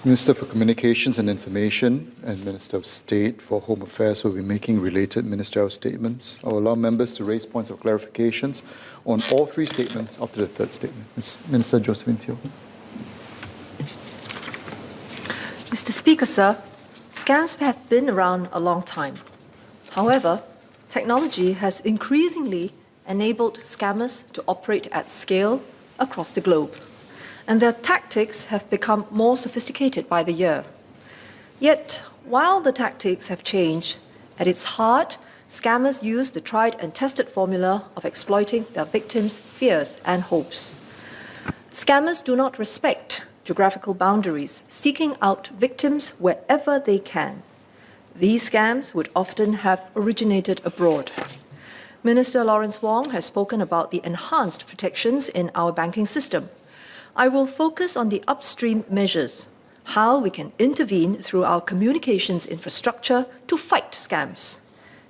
Minister for Communications and Information and Minister of State for Home Affairs will be making related ministerial statements. I will allow members to raise points of clarifications on all three statements after the third statement. Minister Josephine Teo. Mr. Speaker, sir, scams have been around a long time. However, technology has increasingly enabled scammers to operate at scale across the globe, and their tactics have become more sophisticated by the year. Yet, while the tactics have changed, at its heart, scammers use the tried and tested formula of exploiting their victims' fears and hopes. Scammers do not respect geographical boundaries, seeking out victims wherever they can. These scams would often have originated abroad. Minister Lawrence Wong has spoken about the enhanced protections in our banking system. I will focus on the upstream measures, how we can intervene through our communications infrastructure to fight scams.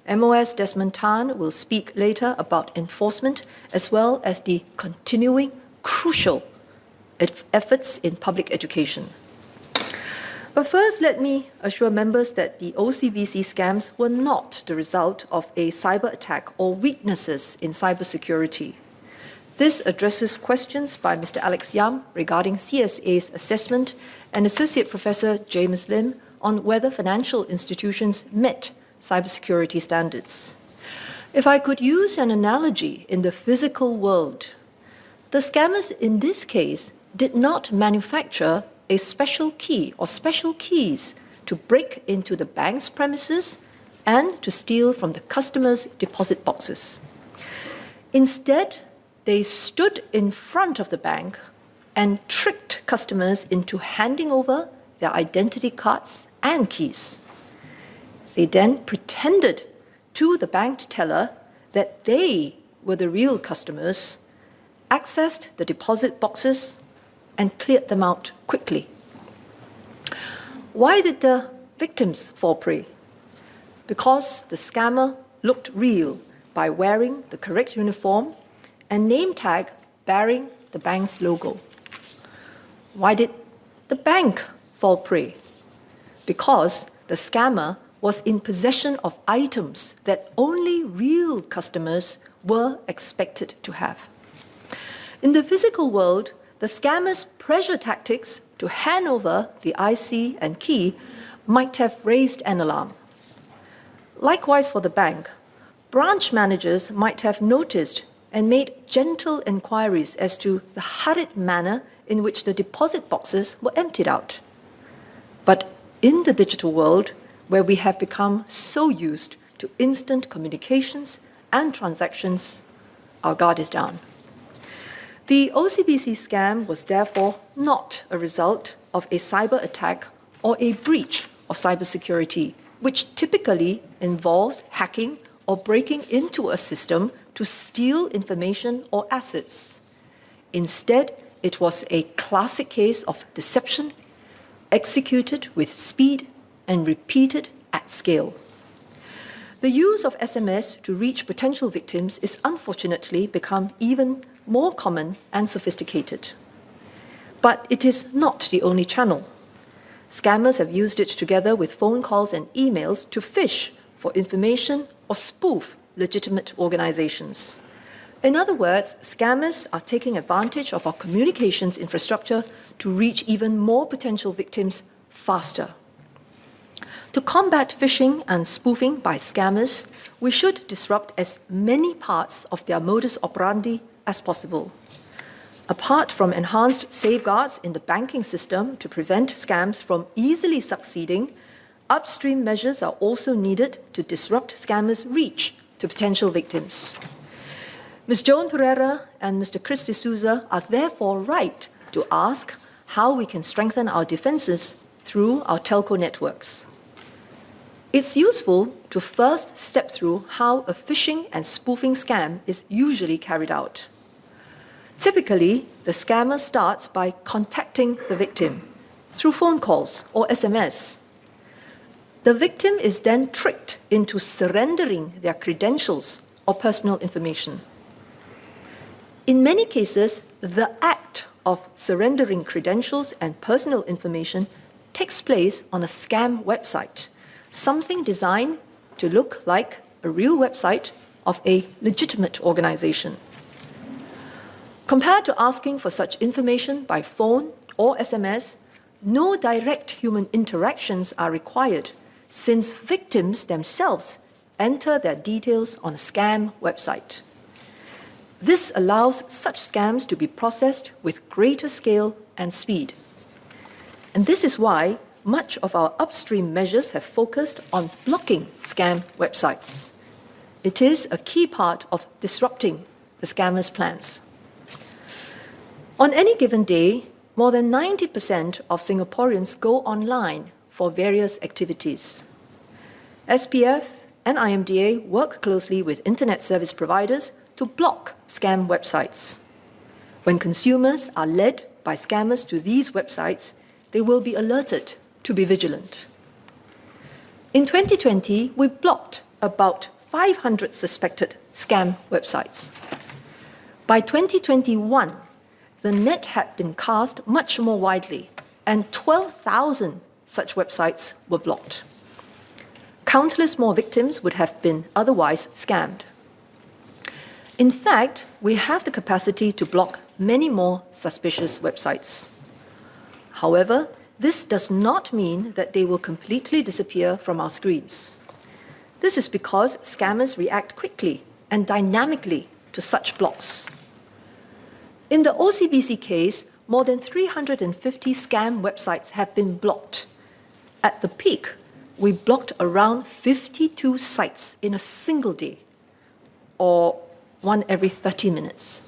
MOS Desmond Tan will speak later about enforcement as well as the continuing crucial efforts in public education. But first, let me assure members that the OCBC scams were not the result of a cyber attack or weaknesses in cybersecurity. This addresses questions by Mr. Alex Yam regarding CSA's assessment and Associate Professor James Lim on whether financial institutions met cybersecurity standards. If I could use an analogy in the physical world, the scammers in this case did not manufacture a special key or special keys to break into the bank's premises and to steal from the customers' deposit boxes. Instead, they stood in front of the bank and tricked customers into handing over their identity cards and keys. They then pretended to the bank teller that they were the real customers, accessed the deposit boxes, and cleared them out quickly. Why did the victims fall prey? Because the scammer looked real by wearing the correct uniform and name tag bearing the bank's logo. Why did the bank fall prey? Because the scammer was in possession of items that only real customers were expected to have. In the physical world, the scammer's pressure tactics to hand over the IC and key might have raised an alarm. Likewise for the bank, branch managers might have noticed and made gentle inquiries as to the hurried manner in which the deposit boxes were emptied out. But in the digital world, where we have become so used to instant communications and transactions, our guard is down. The OCBC scam was therefore not a result of a cyber attack or a breach of cybersecurity, which typically involves hacking or breaking into a system to steal information or assets. Instead, it was a classic case of deception executed with speed and repeated at scale. The use of SMS to reach potential victims is unfortunately become even more common and sophisticated. But it is not the only channel. Scammers have used it together with phone calls and emails to phish for information or spoof legitimate organizations. In other words, scammers are taking advantage of our communications infrastructure to reach even more potential victims faster. To combat phishing and spoofing by scammers, we should disrupt as many parts of their modus operandi as possible. Apart from enhanced safeguards in the banking system to prevent scams from easily succeeding, upstream measures are also needed to disrupt scammers' reach to potential victims. Ms. Joan Pereira and Mr. Chris D'Souza are therefore right to ask how we can strengthen our defenses through our telco networks. It's useful to first step through how a phishing and spoofing scam is usually carried out. Typically, the scammer starts by contacting the victim through phone calls or SMS. The victim is then tricked into surrendering their credentials or personal information. In many cases, the act of surrendering credentials and personal information takes place on a scam website, something designed to look like a real website of a legitimate organization. Compared to asking for such information by phone or SMS, no direct human interactions are required, since victims themselves enter their details on a scam website. This allows such scams to be processed with greater scale and speed. And this is why much of our upstream measures have focused on blocking scam websites. It is a key part of disrupting the scammers' plans. On any given day, more than 90% of Singaporeans go online for various activities. SPF and IMDA work closely with internet service providers to block scam websites. When consumers are led by scammers to these websites, they will be alerted to be vigilant. In 2020, we blocked about 500 suspected scam websites. By 2021, the net had been cast much more widely, and 12,000 such websites were blocked. Countless more victims would have been otherwise scammed. In fact, we have the capacity to block many more suspicious websites. However, this does not mean that they will completely disappear from our screens. This is because scammers react quickly and dynamically to such blocks. In the OCBC case, more than 350 scam websites have been blocked. At the peak, we blocked around 52 sites in a single day, or one every 30 minutes.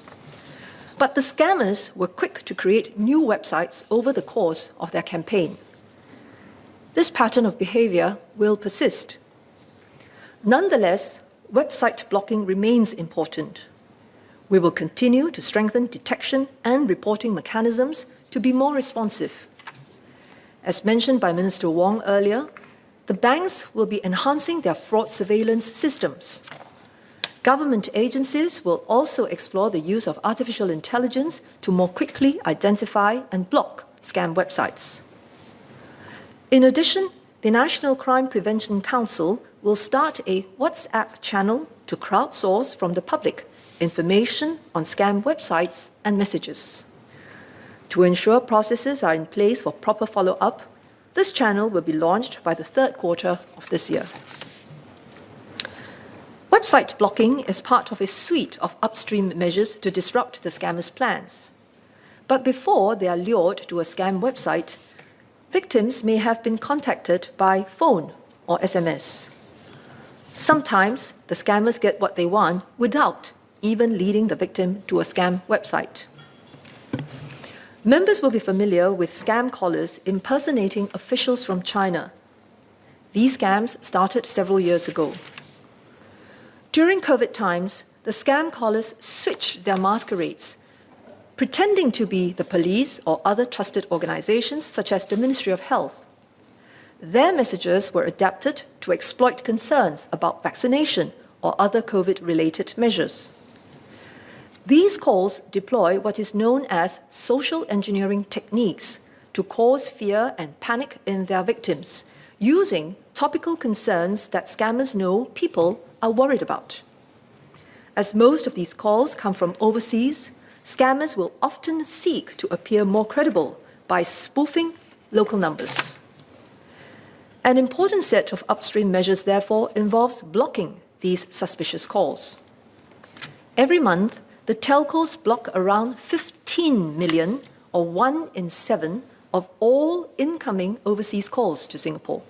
But the scammers were quick to create new websites over the course of their campaign. This pattern of behavior will persist. Nonetheless, website blocking remains important. We will continue to strengthen detection and reporting mechanisms to be more responsive. As mentioned by Minister Wong earlier, the banks will be enhancing their fraud surveillance systems. Government agencies will also explore the use of artificial intelligence to more quickly identify and block scam websites. In addition, the National Crime Prevention Council will start a WhatsApp channel to crowdsource from the public information on scam websites and messages. To ensure processes are in place for proper follow-up, this channel will be launched by the third quarter of this year. Website blocking is part of a suite of upstream measures to disrupt the scammers' plans. But before they are lured to a scam website, victims may have been contacted by phone or SMS. Sometimes the scammers get what they want without even leading the victim to a scam website. Members will be familiar with scam callers impersonating officials from China. These scams started several years ago. During COVID times, the scam callers switched their masquerades, pretending to be the police or other trusted organizations such as the Ministry of Health. Their messages were adapted to exploit concerns about vaccination or other COVID-related measures. These calls deploy what is known as social engineering techniques to cause fear and panic in their victims, using topical concerns that scammers know people are worried about. As most of these calls come from overseas, scammers will often seek to appear more credible by spoofing local numbers. An important set of upstream measures, therefore, involves blocking these suspicious calls. Every month, the telcos block around 15 million, or 1 in 7, of all incoming overseas calls to Singapore.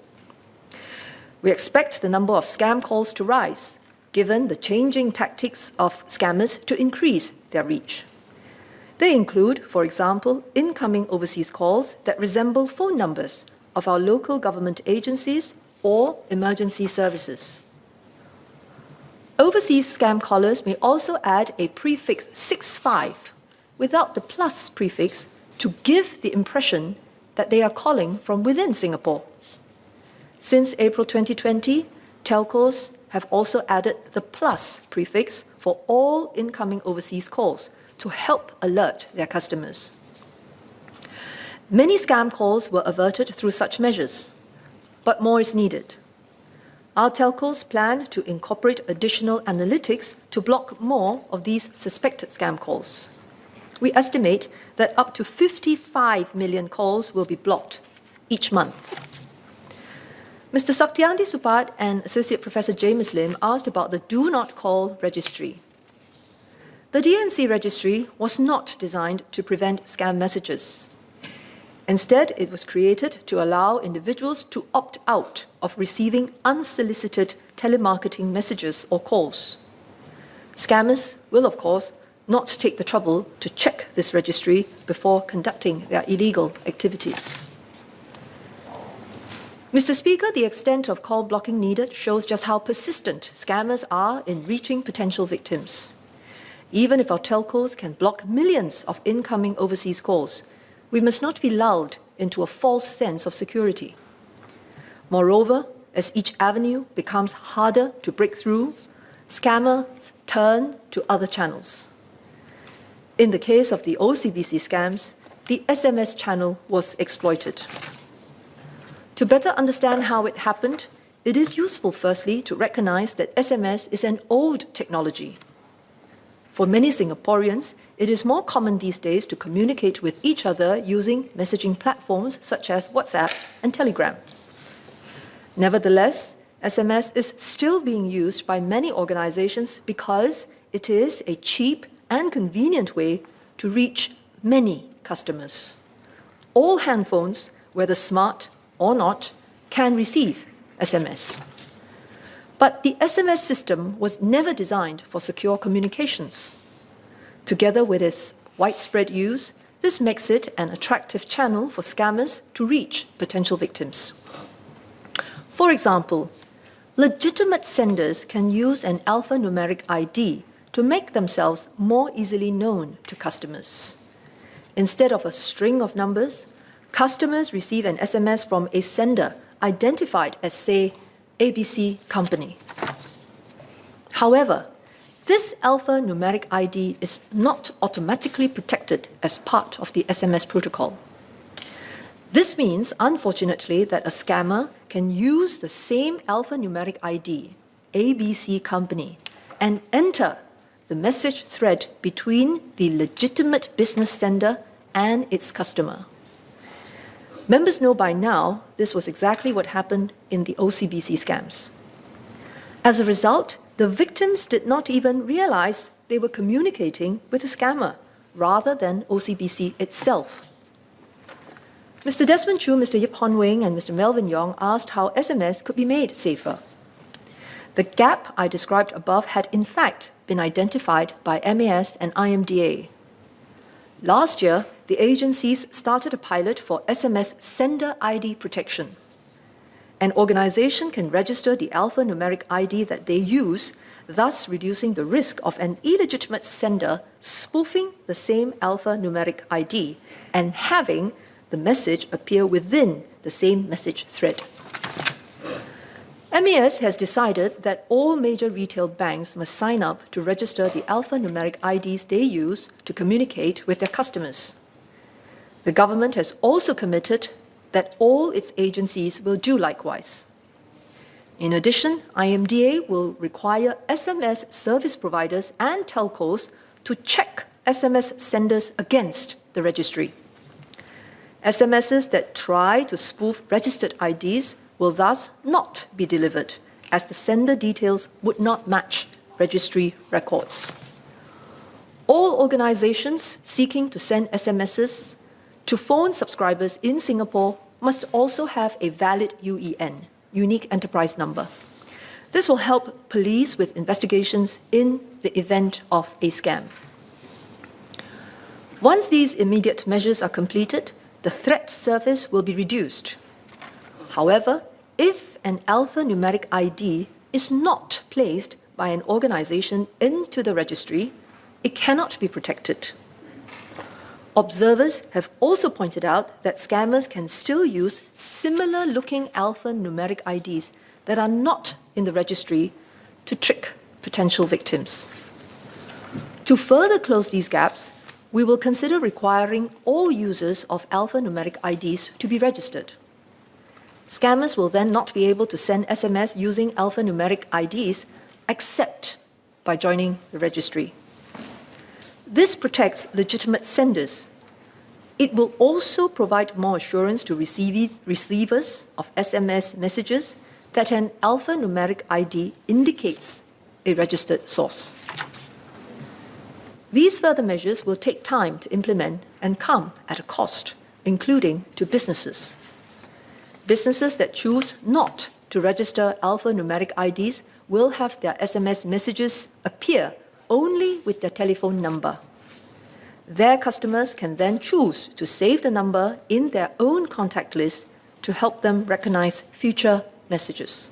We expect the number of scam calls to rise, given the changing tactics of scammers to increase their reach. They include, for example, incoming overseas calls that resemble phone numbers of our local government agencies or emergency services. Overseas scam callers may also add a prefix 65 without the plus prefix to give the impression that they are calling from within Singapore. Since April 2020, telcos have also added the plus prefix for all incoming overseas calls to help alert their customers. Many scam calls were averted through such measures, but more is needed. Our telcos plan to incorporate additional analytics to block more of these suspected scam calls. We estimate that up to 55 million calls will be blocked each month. Mr. Saktiandi Supat and Associate Professor James Lim asked about the Do Not Call registry. The DNC registry was not designed to prevent scam messages. Instead, it was created to allow individuals to opt out of receiving unsolicited telemarketing messages or calls. Scammers will, of course, not take the trouble to check this registry before conducting their illegal activities. Mr. Speaker, the extent of call blocking needed shows just how persistent scammers are in reaching potential victims. Even if our telcos can block millions of incoming overseas calls, we must not be lulled into a false sense of security. Moreover, as each avenue becomes harder to break through, scammers turn to other channels. In the case of the OCBC scams, the SMS channel was exploited. To better understand how it happened, it is useful firstly to recognize that SMS is an old technology. For many Singaporeans, it is more common these days to communicate with each other using messaging platforms such as WhatsApp and Telegram. Nevertheless, SMS is still being used by many organizations because it is a cheap and convenient way to reach many customers. All handphones, whether smart or not, can receive SMS. But the SMS system was never designed for secure communications. Together with its widespread use, this makes it an attractive channel for scammers to reach potential victims. For example, legitimate senders can use an alphanumeric ID to make themselves more easily known to customers. Instead of a string of numbers, customers receive an SMS from a sender identified as, say, ABC Company. However, this alphanumeric ID is not automatically protected as part of the SMS protocol. This means, unfortunately, that a scammer can use the same alphanumeric ID, ABC Company, and enter the message thread between the legitimate business sender and its customer. Members know by now this was exactly what happened in the OCBC scams. As a result, the victims did not even realize they were communicating with a scammer rather than OCBC itself. Mr. Desmond Chu, Mr. Yip Hon Wing, and Mr. Melvin Yong asked how SMS could be made safer. The gap I described above had in fact been identified by MAS and IMDA. Last year, the agencies started a pilot for SMS sender ID protection. An organization can register the alphanumeric ID that they use, thus reducing the risk of an illegitimate sender spoofing the same alphanumeric ID and having the message appear within the same message thread. MAS has decided that all major retail banks must sign up to register the alphanumeric IDs they use to communicate with their customers. The government has also committed that all its agencies will do likewise. In addition, IMDA will require SMS service providers and telcos to check SMS senders against the registry. SMSs that try to spoof registered IDs will thus not be delivered, as the sender details would not match registry records. All organizations seeking to send SMSs to phone subscribers in Singapore must also have a valid UEN, Unique Enterprise Number. This will help police with investigations in the event of a scam. Once these immediate measures are completed, the threat surface will be reduced. However, if an alphanumeric ID is not placed by an organization into the registry, it cannot be protected. Observers have also pointed out that scammers can still use similar-looking alphanumeric IDs that are not in the registry to trick potential victims. To further close these gaps, we will consider requiring all users of alphanumeric IDs to be registered. Scammers will then not be able to send SMS using alphanumeric IDs except by joining the registry. This protects legitimate senders. It will also provide more assurance to receivers of SMS messages that an alphanumeric ID indicates a registered source. These further measures will take time to implement and come at a cost, including to businesses. Businesses that choose not to register alphanumeric IDs will have their SMS messages appear only with their telephone number. Their customers can then choose to save the number in their own contact list to help them recognize future messages.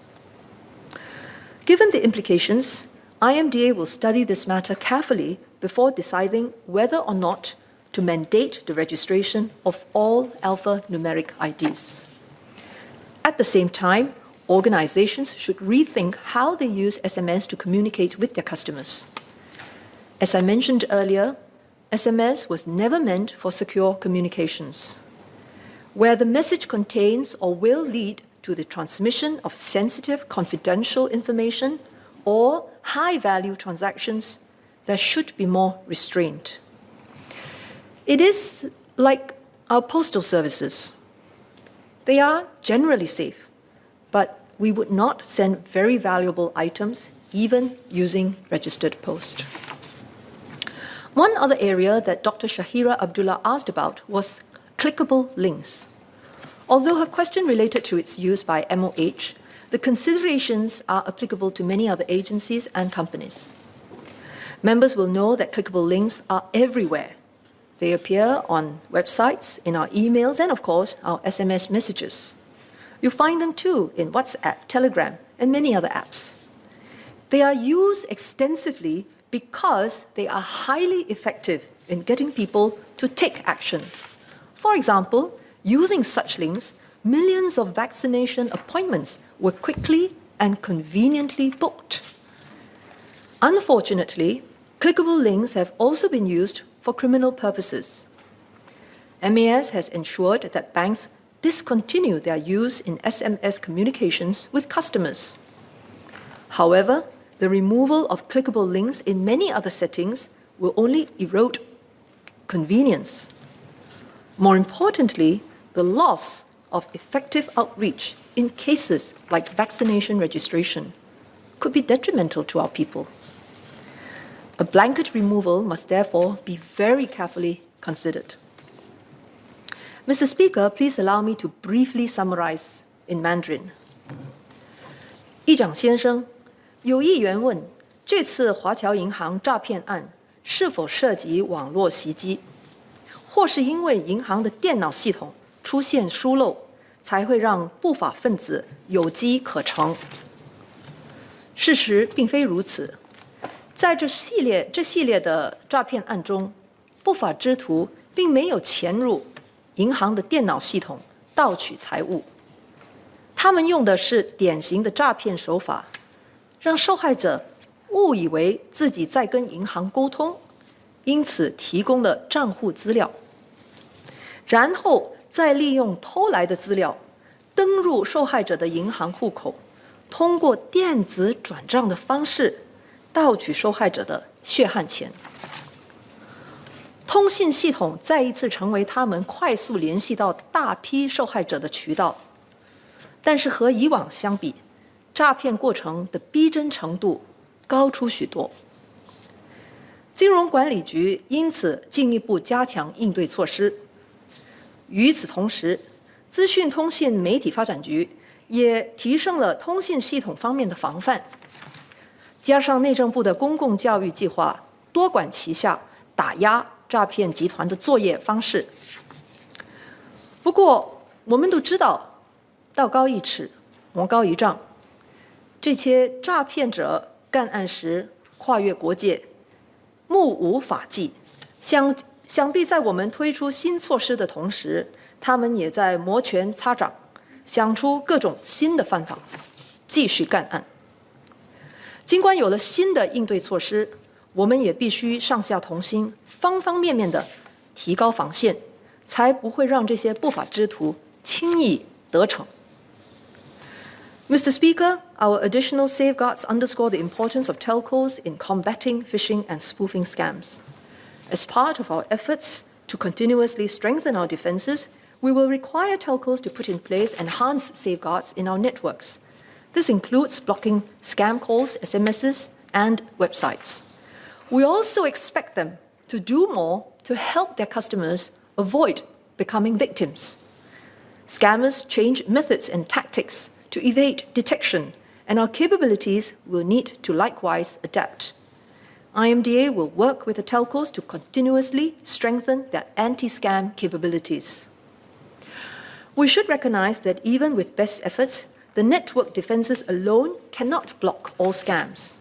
Given the implications, IMDA will study this matter carefully before deciding whether or not to mandate the registration of all alphanumeric IDs. At the same time, organizations should rethink how they use SMS to communicate with their customers. As I mentioned earlier, SMS was never meant for secure communications. Where the message contains or will lead to the transmission of sensitive, confidential information or high-value transactions, there should be more restraint. It is like our postal services. They are generally safe, but we would not send very valuable items even using registered post. One other area that Dr. Shahira Abdullah asked about was clickable links. Although her question related to its use by MOH, the considerations are applicable to many other agencies and companies. Members will know that clickable links are everywhere. They appear on websites, in our emails, and of course, our SMS messages. You'll find them too in WhatsApp, Telegram, and many other apps. They are used extensively because they are highly effective in getting people to take action. For example, using such links, millions of vaccination appointments were quickly and conveniently booked. Unfortunately, clickable links have also been used for criminal purposes. MAS has ensured that banks discontinue their use in SMS communications with customers. However, the removal of clickable links in many other settings will only erode convenience. More importantly, the loss of effective outreach in cases like vaccination registration could be detrimental to our people. A blanket removal must therefore be very carefully considered. Mr. Speaker, please allow me to briefly summarize in Mandarin. 议长先生，有议员问，这次华侨银行诈骗案是否涉及网络袭击，或是因为银行的电脑系统出现疏漏，才会让不法分子有机可乘？事实并非如此。在这系列的诈骗案中，不法之徒并没有潜入银行的电脑系统盗取财物，他们用的是典型的诈骗手法，让受害者误以为自己在跟银行沟通，因此提供了账户资料，然后再利用偷来的资料登入受害者的银行户口，通过电子转账的方式盗取受害者的血汗钱。通信系统再一次成为他们快速联系到大批受害者的渠道，但是和以往相比，诈骗过程的逼真程度高出许多。金融管理局因此进一步加强应对措施。与此同时，资讯通信媒体发展局也提升了通信系统方面的防范，加上内政部的公共教育计划，多管齐下，打压诈骗集团的作业方式。不过，我们都知道，道高一尺，魔高一丈。这些诈骗者干案时跨越国界，目无法纪。想必在我们推出新措施的同时，他们也在摩拳擦掌，想出各种新的办法，继续干案。尽管有了新的应对措施，我们也必须上下同心，方方面面的提高防线，才不会让这些不法之徒轻易得逞。Mr. Speaker, our additional safeguards underscore the importance of telcos in combating phishing and spoofing scams. As part of our efforts to continuously strengthen our defenses, we will require telcos to put in place enhanced safeguards in our networks. This includes blocking scam calls, SMSs, and websites. We also expect them to do more to help their customers avoid becoming victims. Scammers change methods and tactics to evade detection, and our capabilities will need to likewise adapt. IMDA will work with the telcos to continuously strengthen their anti-scam capabilities. We should recognize that even with best efforts, the network defenses alone cannot block all scams.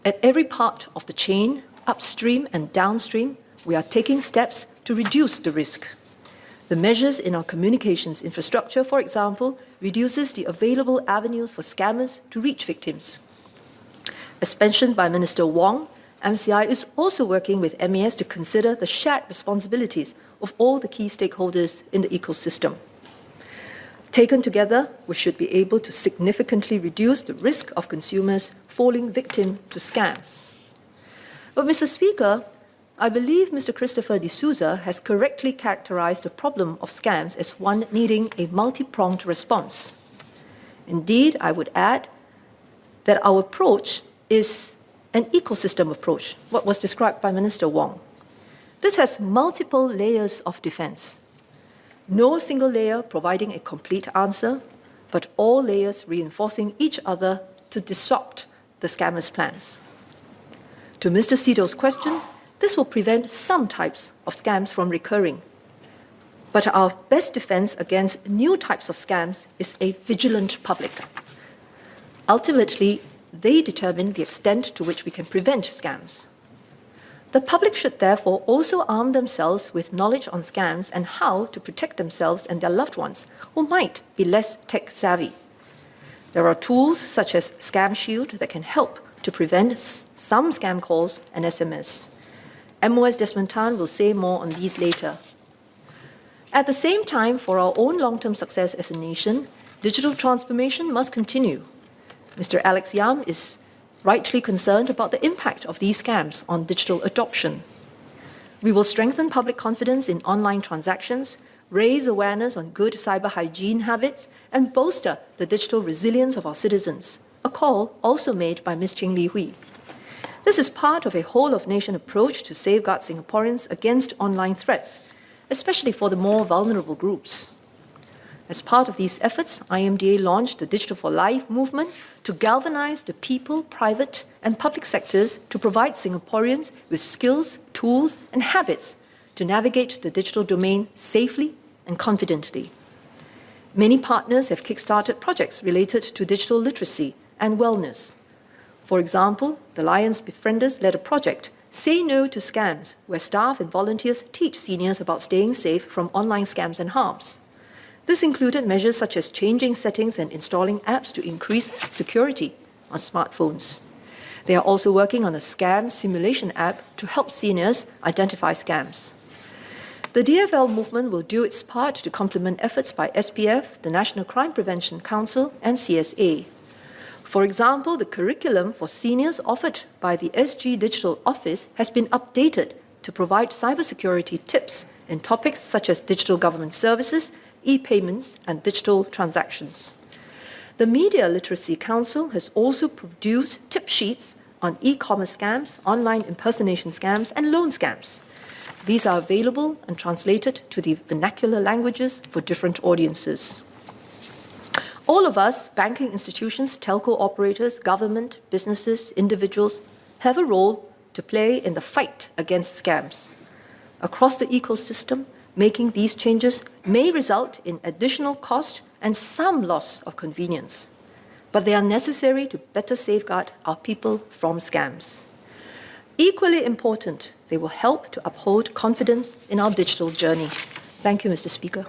At every part of the chain, upstream and downstream, we are taking steps to reduce the risk. The measures in our communications infrastructure, for example, reduces the available avenues for scammers to reach victims. As mentioned by Minister Wong, MCI is also working with MAS to consider the shared responsibilities of all the key stakeholders in the ecosystem. Taken together, we should be able to significantly reduce the risk of consumers falling victim to scams. But, Mr. Speaker, I believe Mr. Christopher D'Souza has correctly characterized the problem of scams as one needing a multi-pronged response. Indeed, I would add that our approach is an ecosystem approach, what was described by Minister Wong. This has multiple layers of defense. No single layer providing a complete answer, but all layers reinforcing each other to disrupt the scammers' plans. To Mr. Sito's question, this will prevent some types of scams from recurring. But our best defense against new types of scams is a vigilant public. Ultimately, they determine the extent to which we can prevent scams. The public should therefore also arm themselves with knowledge on scams and how to protect themselves and their loved ones who might be less tech-savvy. There are tools such as Scam Shield that can help to prevent some scam calls and SMS. MOS Desmond Tan will say more on these later. At the same time, for our own long-term success as a nation, digital transformation must continue. Mr. Alex Yam is rightly concerned about the impact of these scams on digital adoption. We will strengthen public confidence in online transactions, raise awareness on good cyber hygiene habits, and bolster the digital resilience of our citizens, a call also made by Ms. Ching Li Hui. This is part of a whole-of-nation approach to safeguard Singaporeans against online threats, especially for the more vulnerable groups. As part of these efforts, IMDA launched the Digital for Life movement to galvanize the people, private and public sectors to provide Singaporeans with skills, tools and habits to navigate the digital domain safely and confidently. Many partners have kickstarted projects related to digital literacy and wellness. For example, the Lions Befrienders led a project, Say No to Scams, where staff and volunteers teach seniors about staying safe from online scams and harms. This included measures such as changing settings and installing apps to increase security on smartphones. They are also working on a scam simulation app to help seniors identify scams. The DFL movement will do its part to complement efforts by SPF, the National Crime Prevention Council, and CSA. For example, the curriculum for seniors offered by the SG Digital Office has been updated to provide cybersecurity tips in topics such as digital government services, e-payments, and digital transactions. The Media Literacy Council has also produced tip sheets on e-commerce scams, online impersonation scams, and loan scams. These are available and translated to the vernacular languages for different audiences. All of us, banking institutions, telco operators, government, businesses, individuals, have a role to play in the fight against scams. Across the ecosystem, making these changes may result in additional cost and some loss of convenience, but they are necessary to better safeguard our people from scams. Equally important, they will help to uphold confidence in our digital journey. Thank you, Mr. Speaker.